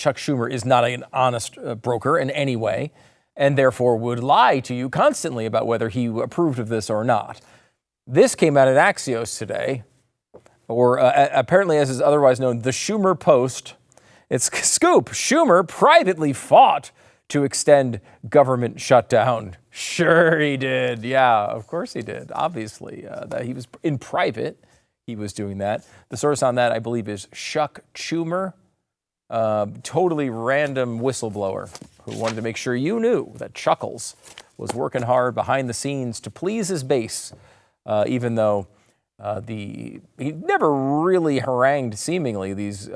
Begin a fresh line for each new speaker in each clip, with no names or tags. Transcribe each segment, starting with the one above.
Chuck Schumer is not an honest broker in any way, and therefore would lie to you constantly about whether he approved of this or not. This came out in Axios today, or apparently, as is otherwise known, the Schumer Post. It's scoop. Schumer privately fought to extend government shutdown. Sure he did. Yeah, of course he did. Obviously, that he was in private. He was doing that. The source on that, I believe, is Chuck Schumer, totally random whistleblower who wanted to make sure you knew that Chuckles was working hard behind the scenes to please his base, even though he never really harangued, seemingly, these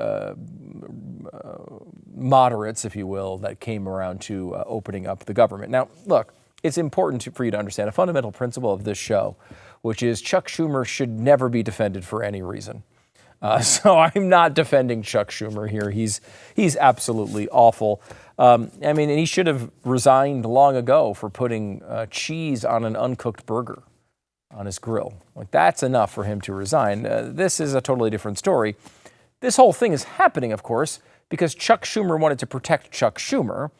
moderates, if you will, that came around to opening up the government. Now, look, it's important for you to understand a fundamental principle of this show, which is Chuck Schumer should never be defended for any reason. So I'm not defending Chuck Schumer here. He's absolutely awful. And he should have resigned long ago for putting cheese on an uncooked burger on his grill. Like, that's enough for him to resign. This is a totally different story. This whole thing is happening, of course, because Chuck Schumer wanted to protect Chuck Schumer.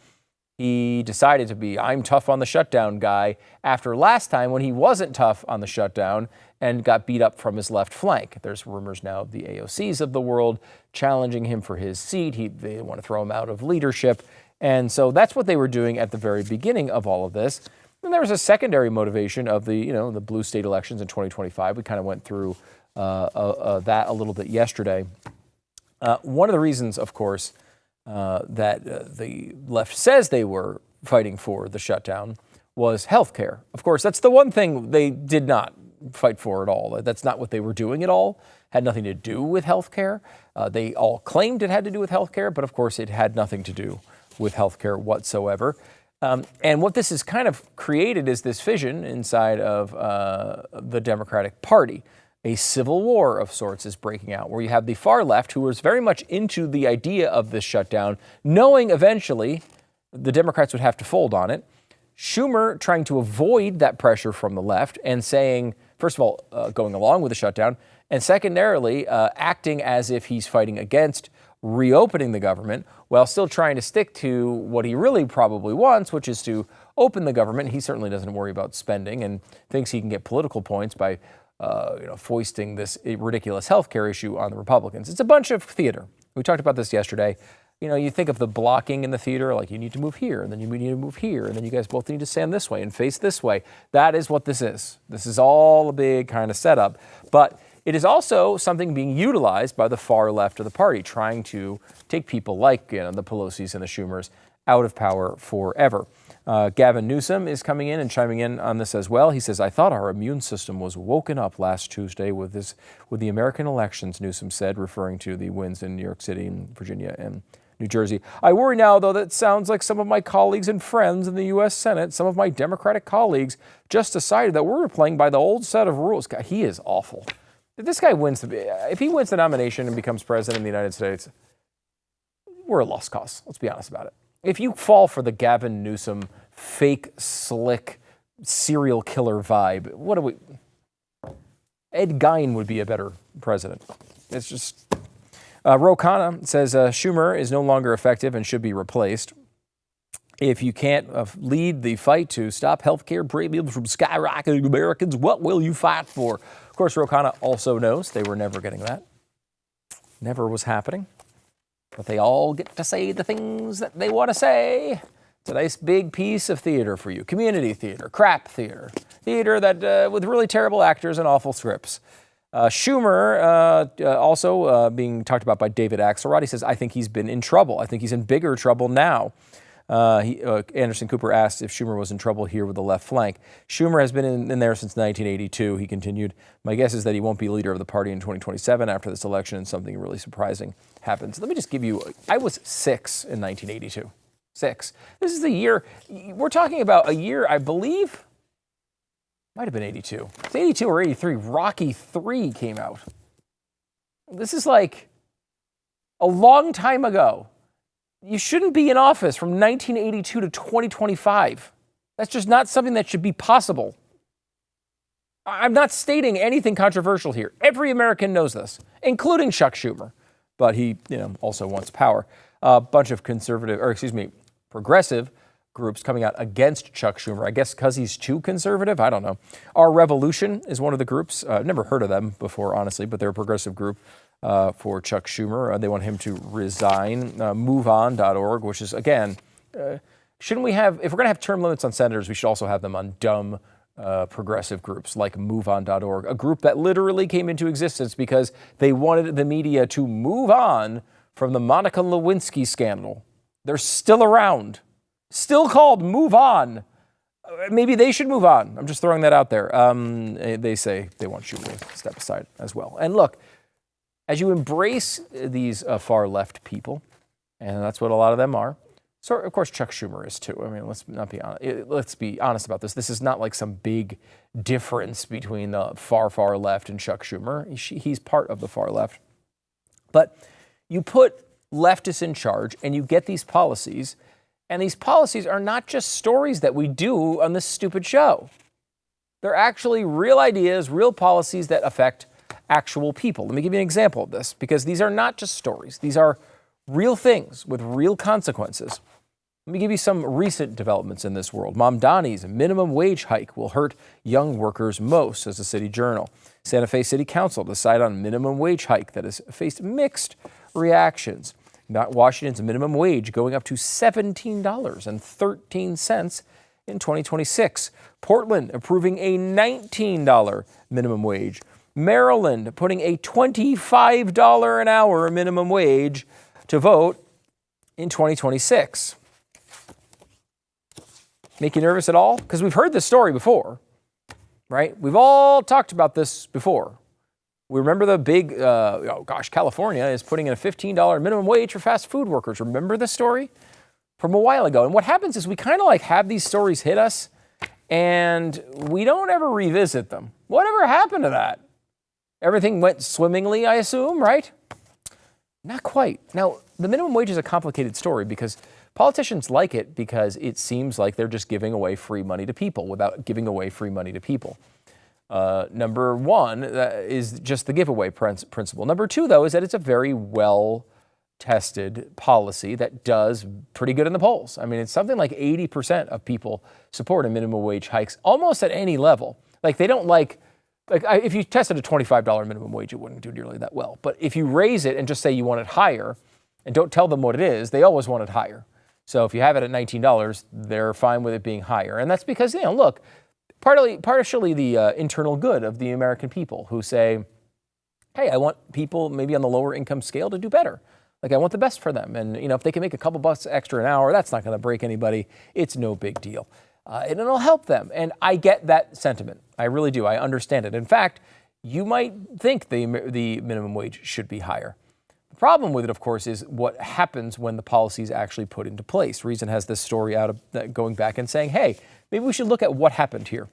He decided to be I'm tough on the shutdown guy after last time when he wasn't tough on the shutdown and got beat up from his left flank. There's rumors now of the AOCs of the world challenging him for his seat. They want to throw him out of leadership. And so that's what they were doing at the very beginning of all of this. And there was a secondary motivation of the blue state elections in 2025. We kind of went through that a little bit yesterday. One of the reasons, of course, that the left says they were fighting for the shutdown was health care. Of course, that's the one thing they did not fight for at all. That's not what they were doing at all. Had nothing to do with health care. They all claimed it had to do with health care, but of course it had nothing to do with health care whatsoever. And what this has kind of created is this fission inside of the Democratic Party. A civil war of sorts is breaking out, where you have the far left, who was very much into the idea of this shutdown, knowing eventually the Democrats would have to fold on it. Schumer trying to avoid that pressure from the left and saying, first of all, going along with the shutdown, and secondarily, acting as if he's fighting against reopening the government while still trying to stick to what he really probably wants, which is to open the government. He certainly doesn't worry about spending and thinks he can get political points by foisting this ridiculous healthcare issue on the Republicans. It's a bunch of theater. We talked about this yesterday. You think of the blocking in the theater, like you need to move here, and then you need to move here, and then you guys both need to stand this way and face this way. That is what this is. This is all a big kind of setup. But it is also something being utilized by the far left of the party, trying to take people like the Pelosi's and the Schumers out of power forever. Gavin Newsom is coming in and chiming in on this as well. He says, I thought our immune system was woken up last Tuesday with the American elections, Newsom said, referring to the wins in New York City and Virginia and New Jersey. I worry now, though, that sounds like some of my colleagues and friends in the U.S. Senate, some of my Democratic colleagues, just decided that we're playing by the old set of rules. God, he is awful. If this guy wins, if he wins the nomination and becomes president of the United States, we're a lost cause. Let's be honest about it. If you fall for the Gavin Newsom fake, slick, serial killer vibe, what do we... Ed Gein would be a better president. It's just... Ro Khanna says Schumer is no longer effective and should be replaced. If you can't lead the fight to stop healthcare premiums from skyrocketing Americans, what will you fight for? Of course, Ro Khanna also knows they were never getting that. Never was happening. But they all get to say the things that they want to say. It's a nice big piece of theater for you. Community theater, crap theater. Theater that with really terrible actors and awful scripts. Schumer also being talked about by David Axelrod. He says, I think he's been in trouble. I think he's in bigger trouble now. Anderson Cooper asked if Schumer was in trouble here with the left flank. Schumer has been in there since 1982. He continued, my guess is that he won't be leader of the party in 2027 after this election and something really surprising happens. Let me just give you, I was 6 in 1982. 6. This is the year, we're talking about a year, I believe, might have been 82. It's 82 or 83. Rocky III came out. This is like a long time ago. You shouldn't be in office from 1982 to 2025. That's just not something that should be possible. I'm not stating anything controversial here. Every American knows this, including Chuck Schumer. But he, also wants power. A bunch of progressive groups coming out against Chuck Schumer. I guess because he's too conservative. I don't know. Our Revolution is one of the groups. I've never heard of them before, honestly, but they're a progressive group for Chuck Schumer. They want him to resign. MoveOn.org, which is, again, shouldn't we have, if we're going to have term limits on senators, we should also have them on dumb progressive groups like MoveOn.org, a group that literally came into existence because they wanted the media to move on from the Monica Lewinsky scandal. They're still around. Still called Move On. Maybe they should move on. I'm just throwing that out there. They say they want you to step aside as well. And look, as you embrace these far left people, and that's what a lot of them are, so of course Chuck Schumer is too. I mean, let's be honest about this. This is not like some big difference between the far left and Chuck Schumer. He's part of the far left. But you put leftists in charge and you get these policies. And these policies are not just stories that we do on this stupid show. They're actually real ideas, real policies that affect actual people. Let me give you an example of this, because these are not just stories. These are real things with real consequences. Let me give you some recent developments in this world. Mamdani's minimum wage hike will hurt young workers most, says the City Journal. Santa Fe City Council decided on minimum wage hike that has faced mixed reactions. Washington's minimum wage going up to $17.13 in 2026. Portland approving a $19 minimum wage. Maryland putting a $25 an hour minimum wage to vote in 2026. Make you nervous at all? Because we've heard this story before, right? We've all talked about this before. We remember the big, California is putting in a $15 minimum wage for fast food workers. Remember the story from a while ago? And what happens is we kind of like have these stories hit us and we don't ever revisit them. Whatever happened to that? Everything went swimmingly, I assume, right? Not quite. Now, the minimum wage is a complicated story because politicians like it because it seems like they're just giving away free money to people without giving away free money to people. Number one is just the giveaway principle. Number two, though, is that it's a very well-tested policy that does pretty good in the polls. I mean, it's something like 80% of people support a minimum wage hikes almost at any level. Like they don't if you tested a $25 minimum wage, it wouldn't do nearly that well. But if you raise it and just say you want it higher and don't tell them what it is, they always want it higher. So if you have it at $19, they're fine with it being higher. And that's because, look, partially the internal good of the American people who say, hey, I want people maybe on the lower income scale to do better. Like I want the best for them. And, if they can make a couple bucks extra an hour, that's not going to break anybody. It's no big deal. And it'll help them. And I get that sentiment. I really do. I understand it. In fact, you might think the minimum wage should be higher. The problem with it, of course, is what happens when the policy is actually put into place. Reason has this story out of going back and saying, hey, maybe we should look at what happened here.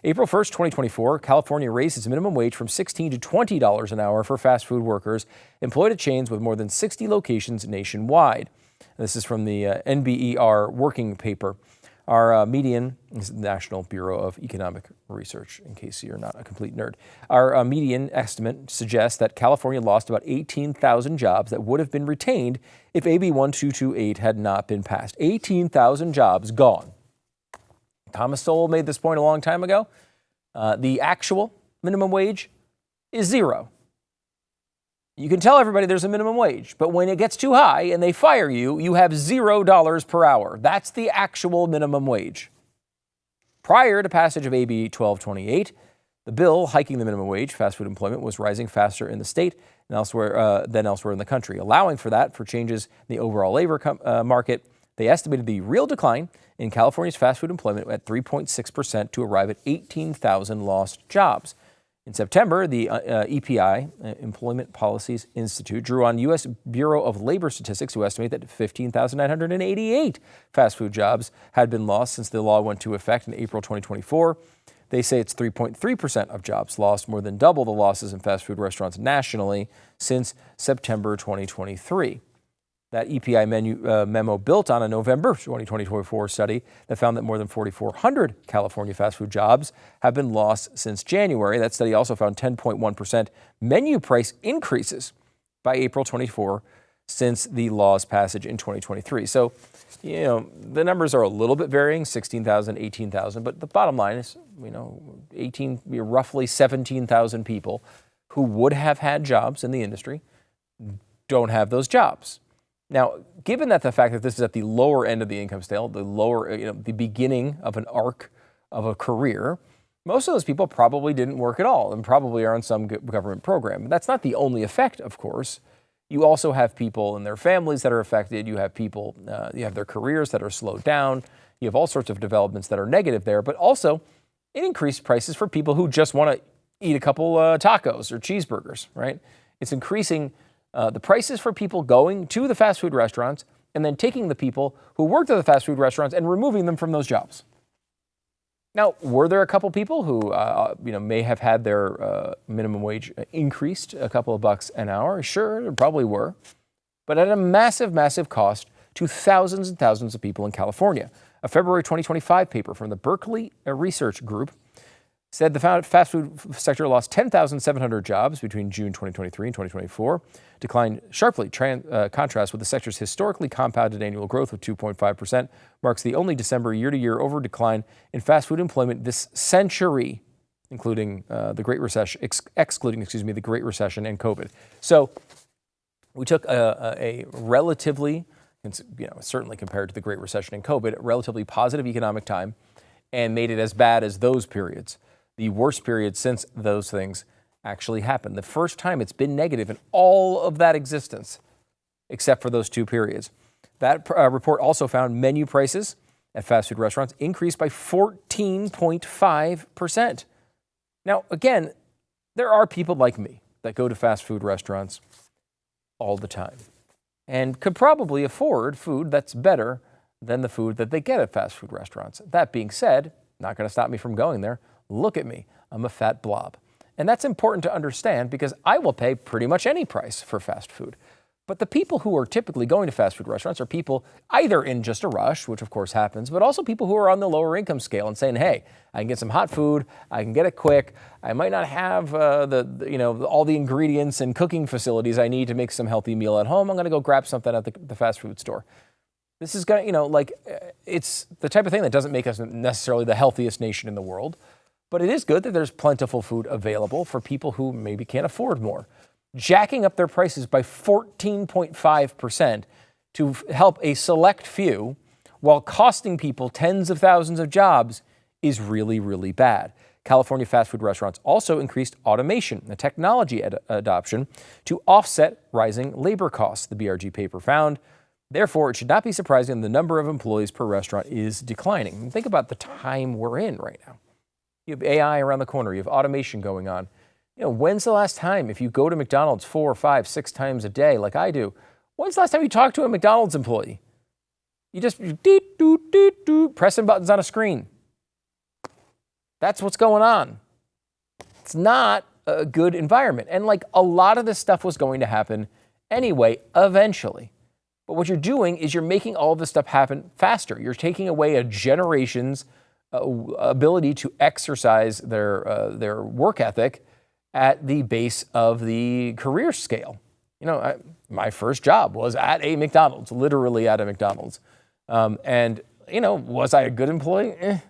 April 1st, 2024, California raised its minimum wage from $16 to $20 an hour for fast food workers employed at chains with more than 60 locations nationwide. This is from the NBER working paper. Our median is the National Bureau of Economic Research, in case you're not a complete nerd. Our median estimate suggests that California lost about 18,000 jobs that would have been retained if AB 1228 had not been passed. 18,000 jobs gone. Thomas Sowell made this point a long time ago. The actual minimum wage is zero. You can tell everybody there's a minimum wage, but when it gets too high and they fire you, you have $0 per hour. That's the actual minimum wage. Prior to passage of AB 1228, the bill hiking the minimum wage, fast food employment, was rising faster in the state than elsewhere in the country. Allowing for changes in the overall labor market, they estimated the real decline in California's fast food employment at 3.6% to arrive at 18,000 lost jobs. In September, the EPI, Employment Policies Institute, drew on U.S. Bureau of Labor Statistics, who estimate that 15,988 fast food jobs had been lost since the law went into effect in April 2024. They say it's 3.3% of jobs lost, more than double the losses in fast food restaurants nationally since September 2023. That EPI memo built on a November 2024 study that found that more than 4,400 California fast food jobs have been lost since January. That study also found 10.1% menu price increases by April 24, since the law's passage in 2023. So, the numbers are a little bit varying, 16,000, 18,000, but the bottom line is, roughly 17,000 people who would have had jobs in the industry don't have those jobs. Now, given that the fact that this is at the lower end of the income scale, the beginning of an arc of a career, most of those people probably didn't work at all and probably are on some government program. That's not the only effect, of course. You also have people and their families that are affected. You have people, you have their careers that are slowed down. You have all sorts of developments that are negative there, but also it increased prices for people who just want to eat a couple tacos or cheeseburgers, right? It's increasing the prices for people going to the fast food restaurants and then taking the people who worked at the fast food restaurants and removing them from those jobs. Now, were there a couple people who, may have had their minimum wage increased a couple of bucks an hour? Sure, there probably were, but at a massive, massive cost to thousands and thousands of people in California. A February 2025 paper from the Berkeley Research Group said the fast food sector lost 10,700 jobs between June 2023 and 2024, declined sharply. Contrast with the sector's historically compounded annual growth of 2.5%, marks the only December year-to-year over decline in fast food employment this century, including the Great Recession, excluding the Great Recession and COVID. So we took a relatively, certainly compared to the Great Recession and COVID, a relatively positive economic time and made it as bad as those periods. The worst period since those things actually happened. The first time it's been negative in all of that existence, except for those two periods. That report also found menu prices at fast food restaurants increased by 14.5%. Now, again, there are people like me that go to fast food restaurants all the time and could probably afford food that's better than the food that they get at fast food restaurants. That being said, not going to stop me from going there. Look at me. I'm a fat blob. And that's important to understand because I will pay pretty much any price for fast food. But the people who are typically going to fast food restaurants are people either in just a rush, which of course happens, but also people who are on the lower income scale and saying, hey, I can get some hot food, I can get it quick, I might not have all the ingredients and cooking facilities I need to make some healthy meal at home. I'm going to go grab something at the fast food store. This is going to, it's the type of thing that doesn't make us necessarily the healthiest nation in the world. But it is good that there's plentiful food available for people who maybe can't afford more. Jacking up their prices by 14.5% to help a select few while costing people tens of thousands of jobs is really, really bad. California fast food restaurants also increased automation and technology adoption to offset rising labor costs, the BRG paper found. Therefore, it should not be surprising the number of employees per restaurant is declining. And think about the time we're in right now. You have AI around the corner. You have automation going on. When's the last time, if you go to McDonald's 4, 5, 6 times a day like I do, when's the last time you talked to a McDonald's employee? You just pressing buttons on a screen. That's what's going on. It's not a good environment. And a lot of this stuff was going to happen anyway, eventually. But what you're doing is you're making all of this stuff happen faster. You're taking away a generation's ability to exercise their work ethic at the base of the career scale. My first job was at a McDonald's, literally at a McDonald's. Was I a good employee?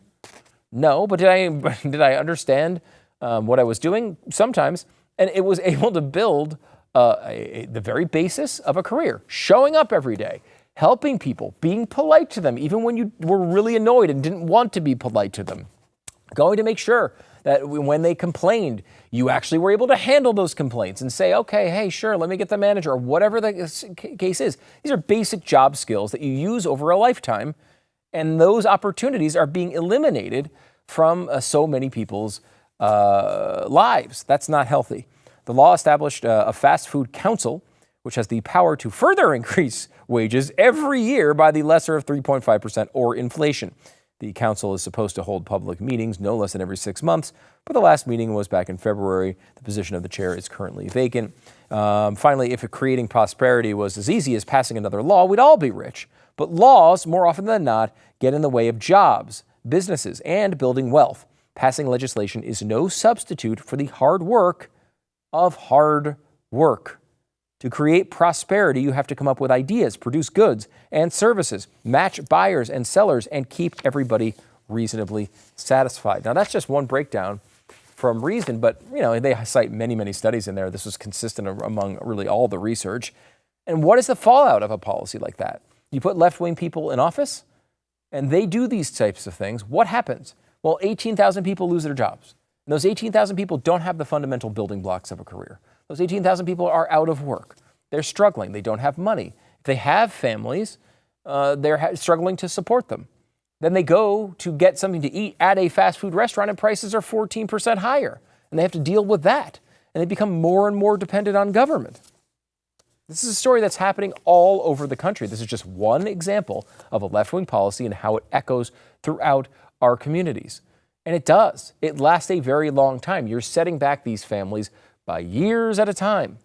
No, but did I understand what I was doing? Sometimes. And it was able to build the very basis of a career, showing up every day, helping people, being polite to them, even when you were really annoyed and didn't want to be polite to them. Going to make sure that when they complained, you actually were able to handle those complaints and say, okay, hey, sure, let me get the manager, or whatever the case is. These are basic job skills that you use over a lifetime, and those opportunities are being eliminated from so many people's lives. That's not healthy. The law established a fast food council, which has the power to further increase wages every year by the lesser of 3.5% or inflation. The council is supposed to hold public meetings no less than every 6 months, but the last meeting was back in February. The position of the chair is currently vacant. Finally, if creating prosperity was as easy as passing another law, we'd all be rich. But laws, more often than not, get in the way of jobs, businesses, and building wealth. Passing legislation is no substitute for the hard work of hard work. To create prosperity, you have to come up with ideas, produce goods and services, match buyers and sellers, and keep everybody reasonably satisfied. Now, that's just one breakdown from Reason, but they cite many, many studies in there. This was consistent among really all the research. And what is the fallout of a policy like that? You put left-wing people in office, and they do these types of things. What happens? Well, 18,000 people lose their jobs. And those 18,000 people don't have the fundamental building blocks of a career. Those 18,000 people are out of work. They're struggling. They don't have money. If they have families, they're struggling to support them. Then they go to get something to eat at a fast food restaurant and prices are 14% higher. And they have to deal with that. And they become more and more dependent on government. This is a story that's happening all over the country. This is just one example of a left-wing policy and how it echoes throughout our communities. And it does. It lasts a very long time. You're setting back these families by years at a time,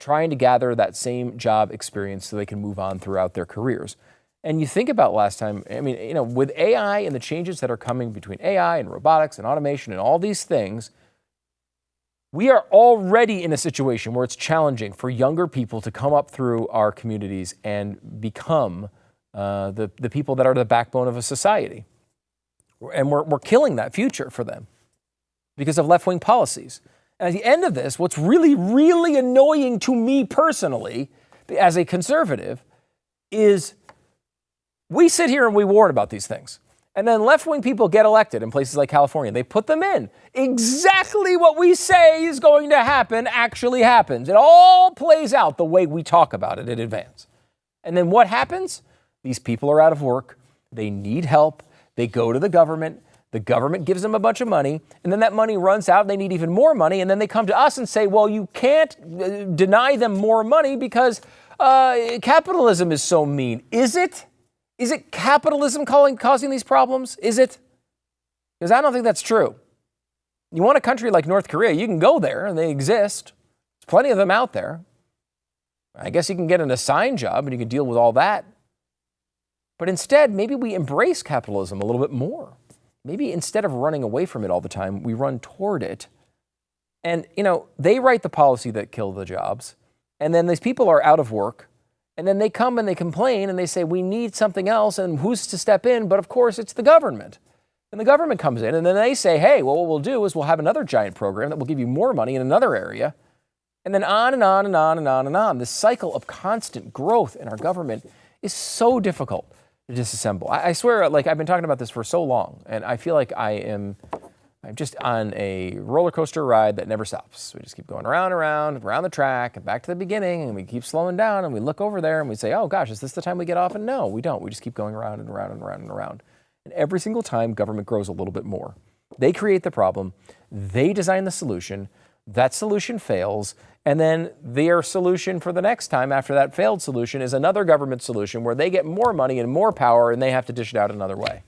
trying to gather that same job experience so they can move on throughout their careers. And you think about last time, with AI and the changes that are coming between AI and robotics and automation and all these things, we are already in a situation where it's challenging for younger people to come up through our communities and become the people that are the backbone of a society. And we're killing that future for them because of left-wing policies. And at the end of this, what's really, really annoying to me personally, as a conservative, is we sit here and we warn about these things. And then left-wing people get elected in places like California. They put them in. Exactly what we say is going to happen actually happens. It all plays out the way we talk about it in advance. And then what happens? These people are out of work. They need help. They go to the government. The government gives them a bunch of money, and then that money runs out, and they need even more money, and then they come to us and say, well, you can't deny them more money because capitalism is so mean. Is it? Is it capitalism causing these problems? Is it? Because I don't think that's true. You want a country like North Korea, you can go there, and they exist. There's plenty of them out there. I guess you can get an assigned job, and you can deal with all that. But instead, maybe we embrace capitalism a little bit more. Maybe instead of running away from it all the time, we run toward it. And, they write the policy that kill the jobs. And then these people are out of work. And then they come and they complain and they say, we need something else. And who's to step in? But of course, it's the government. And the government comes in and then they say, hey, well, what we'll do is we'll have another giant program that will give you more money in another area. And then on and on and on and on and on. This cycle of constant growth in our government is so difficult to disassemble. I swear, I've been talking about this for so long, and I feel like I'm just on a roller coaster ride that never stops. We just keep going around the track, and back to the beginning, and we keep slowing down, and we look over there, and we say, oh gosh, is this the time we get off? And no, we don't. We just keep going around and around and around and around. And every single time, government grows a little bit more. They create the problem. They design the solution. That solution fails. And then their solution for the next time after that failed solution is another government solution where they get more money and more power and they have to dish it out another way.